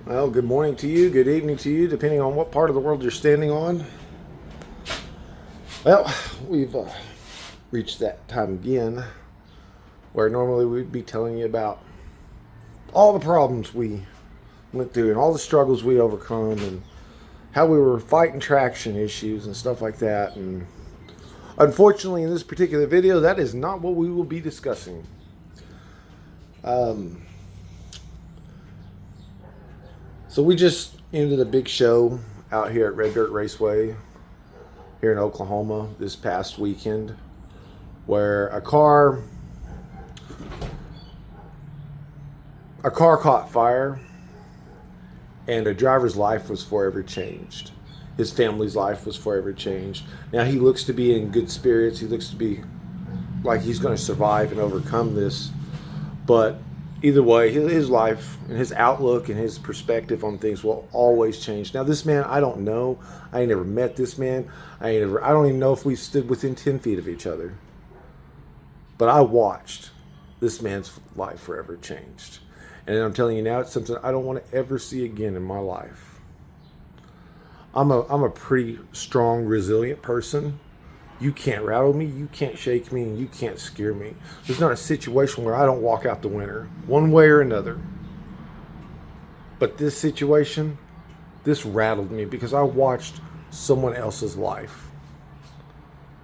Well, good morning to you, good evening to you, depending on what part of the world you're standing on. Well, we've reached that time again where normally we'd be telling you about all the problems we went through and all the struggles we overcome and how we were fighting traction issues and stuff like that. And unfortunately, in this particular video, that is not what we will be discussing. So we just ended a big show out here at Red Dirt Raceway here in Oklahoma this past weekend, where a car caught fire and a driver's life was forever changed. His family's life was forever changed. Now he looks to be in good spirits. He looks to be like he's going to survive and overcome this. But either way, his life and his outlook and his perspective on things will always change. Now, this man, I don't know. I ain't never met this man. I don't even know if we stood within 10 feet of each other. But I watched this man's life forever changed. And I'm telling you now, it's something I don't want to ever see again in my life. I'm a pretty strong, resilient person. You can't rattle me, you can't shake me, and you can't scare me. There's not a situation where I don't walk out the winner, one way or another. But this situation, this rattled me because I watched someone else's life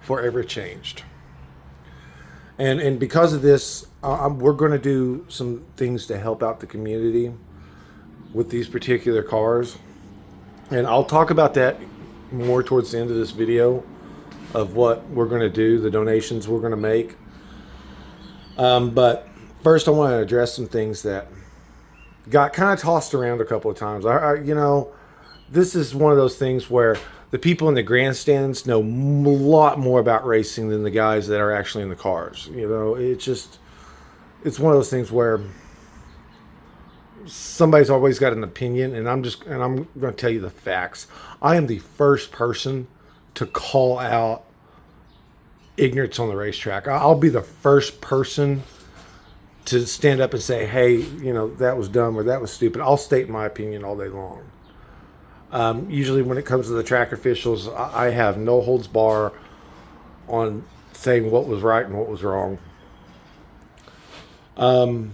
forever changed. And because of this, we're going to do some things to help out the community with these particular cars. And I'll talk about that more towards the end of this video, of what we're going to do, the donations we're going to make. But first I want to address some things that got kind of tossed around a couple of times. This is one of those things where the people in the grandstands know a lot more about racing than the guys that are actually in the cars. It's one of those things where somebody's always got an opinion, and I'm going to tell you the facts. I am the first person to call out ignorance on the racetrack. I'll be the first person to stand up and say, hey, that was dumb or that was stupid. I'll state my opinion all day long. Usually when it comes to the track officials, I have no holds bar on saying what was right and what was wrong. A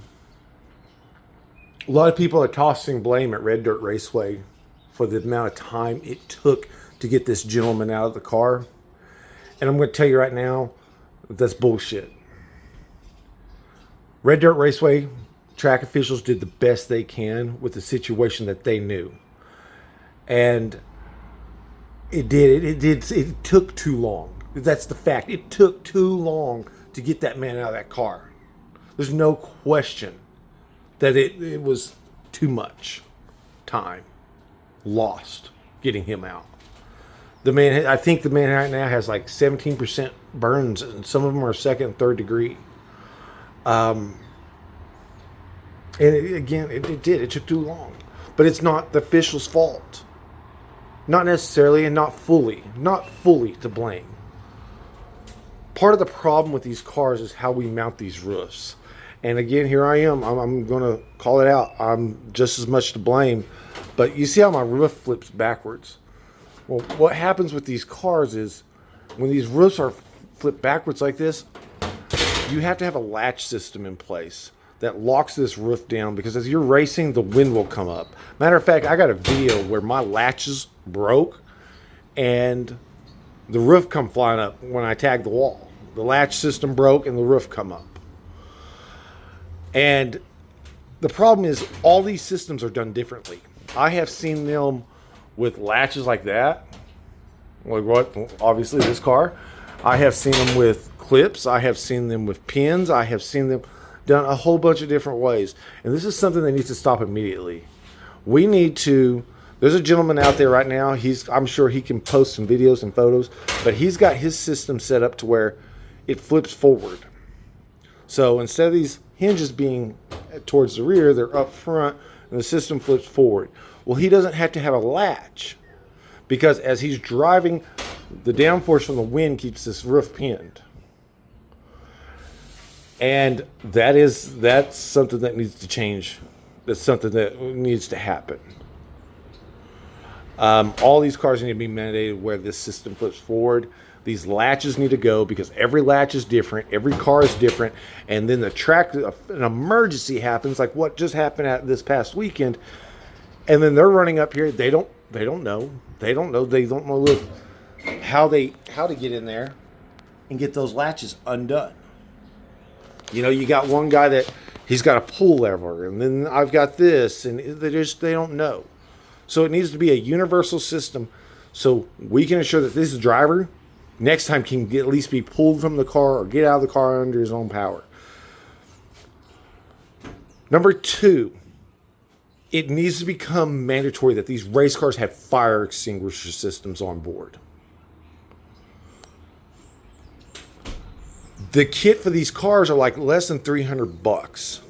lot of people are tossing blame at Red Dirt Raceway for the amount of time it took to get this gentleman out of the car. And I'm going to tell you right now, that's bullshit. Red Dirt Raceway track officials did the best they can with the situation that they knew. And it took too long. That's the fact. It took too long to get that man out of that car. There's no question that it was too much time lost getting him out. I think the man right now has like 17% burns, and some of them are second and third degree. And it took too long. But it's not the official's fault. Not necessarily, and not fully to blame. Part of the problem with these cars is how we mount these roofs. And again, here I am. I'm going to call it out. I'm just as much to blame. But you see how my roof flips backwards? Well, what happens with these cars is when these roofs are flipped backwards like this, you have to have a latch system in place that locks this roof down, because as you're racing, the wind will come up. Matter of fact, I got a video where my latches broke and the roof come flying up when I tagged the wall. The latch system broke and the roof come up. And the problem is all these systems are done differently. I have seen them with latches like that, like what, obviously this car. I have seen them with clips. I have seen them with pins. I have seen them done a whole bunch of different ways. And this is something that needs to stop immediately. There's a gentleman out there right now. I'm sure he can post some videos and photos, but he's got his system set up to where it flips forward. So instead of these hinges being towards the rear, they're up front, and the system flips forward. Well, he doesn't have to have a latch, because as he's driving, the downforce from the wind keeps this roof pinned. And that's something that needs to change That's something that needs to happen. All these cars need to be mandated where this system puts forward. These latches need to go because every latch is different. Every car is different. And then the track, an emergency happens, like what just happened at this past weekend. And then they're running up here. They don't know. They don't know how to get in there and get those latches undone. You know, you got one guy that he's got a pull lever, and then I've got this, and they don't know. So it needs to be a universal system so we can ensure that this driver next time can at least be pulled from the car or get out of the car under his own power. Number 2, it needs to become mandatory that these race cars have fire extinguisher systems on board. The kit for these cars are like less than $300.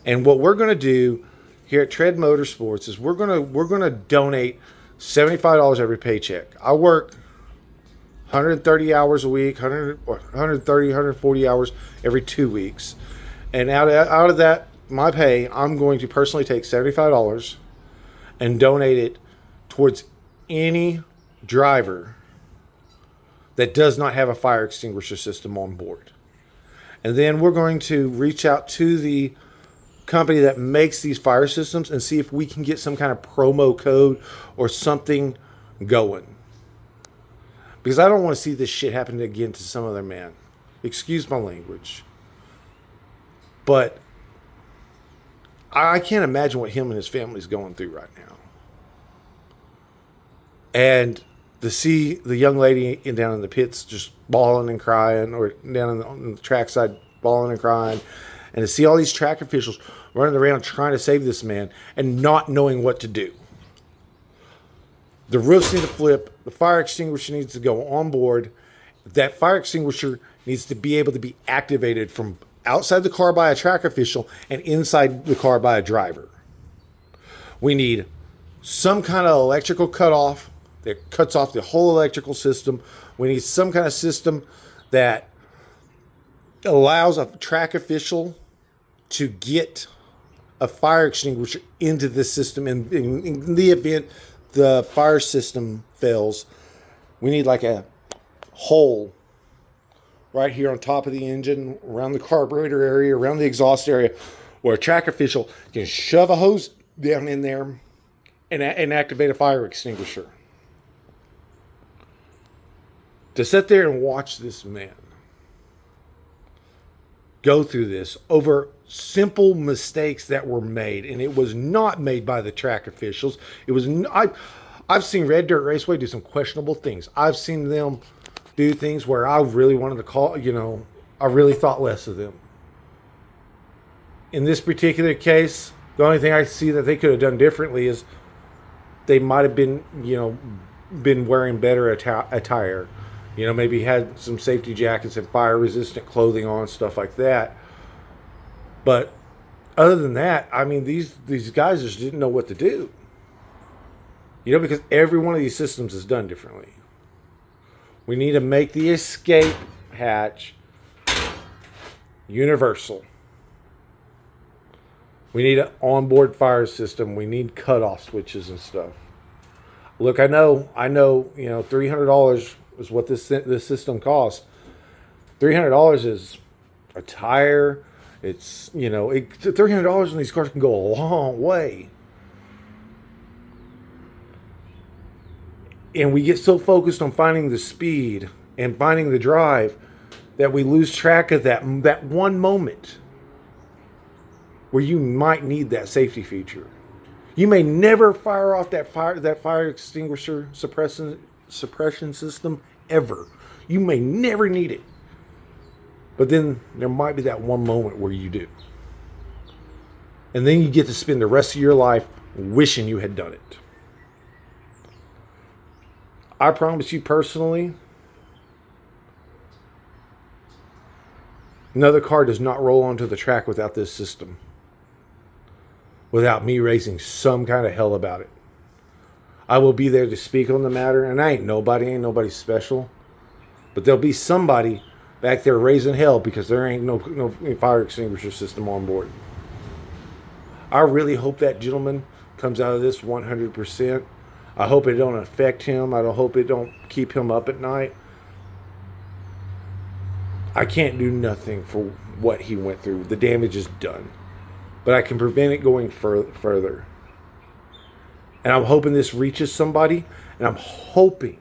And what we're going to do here at Tread Motorsports is we're going to donate $75 every paycheck. I work 130 hours a week, 130, 140 hours every 2 weeks. And out of that, my pay, I'm going to personally take $75 and donate it towards any driver that does not have a fire extinguisher system on board. And then we're going to reach out to the company that makes these fire systems and see if we can get some kind of promo code or something going. Because I don't want to see this shit happen again to some other man. Excuse my language. But I can't imagine what him and his family's going through right now. And to see the young lady down in the pits just bawling and crying, or down on the trackside bawling and crying, and to see all these track officials running around trying to save this man and not knowing what to do. The roofs need to flip. The fire extinguisher needs to go on board. That fire extinguisher needs to be able to be activated from outside the car by a track official and inside the car by a driver. We need some kind of electrical cutoff that cuts off the whole electrical system. We need some kind of system that allows a track official to get a fire extinguisher into this system. In the event the fire system fails, we need like a hole right here on top of the engine, around the carburetor area, around the exhaust area, where a track official can shove a hose down in there and activate a fire extinguisher. To sit there and watch this man go through this over simple mistakes that were made, and it was not made by the track officials. It was I've seen Red Dirt Raceway do some questionable things. I've seen them do things where I really wanted to call, I really thought less of them. In this particular case, the only thing I see that they could have done differently is they might have been wearing better attire. Maybe had some safety jackets and fire-resistant clothing on, stuff like that. But other than that, I mean, these guys just didn't know what to do. Because every one of these systems is done differently. We need to make the escape hatch universal. We need an onboard fire system. We need cutoff switches and stuff. Look, I know, $300 is what this system costs. $300 is a tire. It's, $300 on these cars can go a long way. And we get so focused on finding the speed and finding the drive that we lose track of that one moment where you might need that safety feature. You may never fire off that fire extinguisher suppression system ever. You may never need it. But then there might be that one moment where you do. And then you get to spend the rest of your life wishing you had done it. I promise you personally, another car does not roll onto the track without this system. Without me raising some kind of hell about it. I will be there to speak on the matter, and ain't nobody special. But there'll be somebody back there raising hell because there ain't no fire extinguisher system on board. I really hope that gentleman comes out of this 100%. I hope it don't affect him. I don't hope it don't keep him up at night. I can't do nothing for what he went through. The damage is done. But I can prevent it going further. And I'm hoping this reaches somebody. And I'm hoping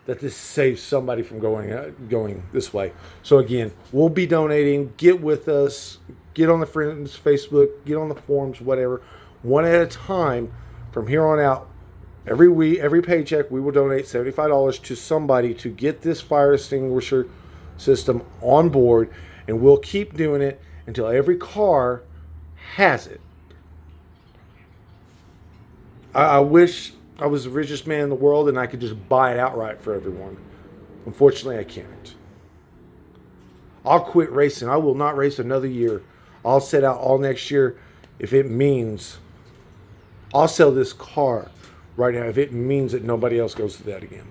that this saves somebody from going this way. So again, we'll be donating. Get with us. Get on the friends Facebook. Get on the forums, whatever. One at a time. From here on out, every week, every paycheck, we will donate $75 to somebody to get this fire extinguisher system on board. And we'll keep doing it until every car has it. I wish I was the richest man in the world and I could just buy it outright for everyone. Unfortunately, I can't. I'll quit racing. I will not race another year. I'll set out all next year if it means I'll sell this car right now if it means that nobody else goes to that again.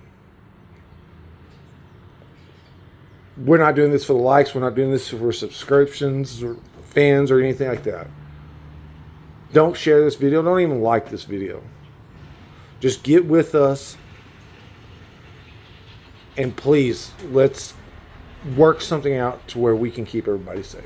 We're not doing this for the likes. We're not doing this for subscriptions or fans or anything like that. Don't share this video. Don't even like this video. Just get with us. And please, let's work something out to where we can keep everybody safe.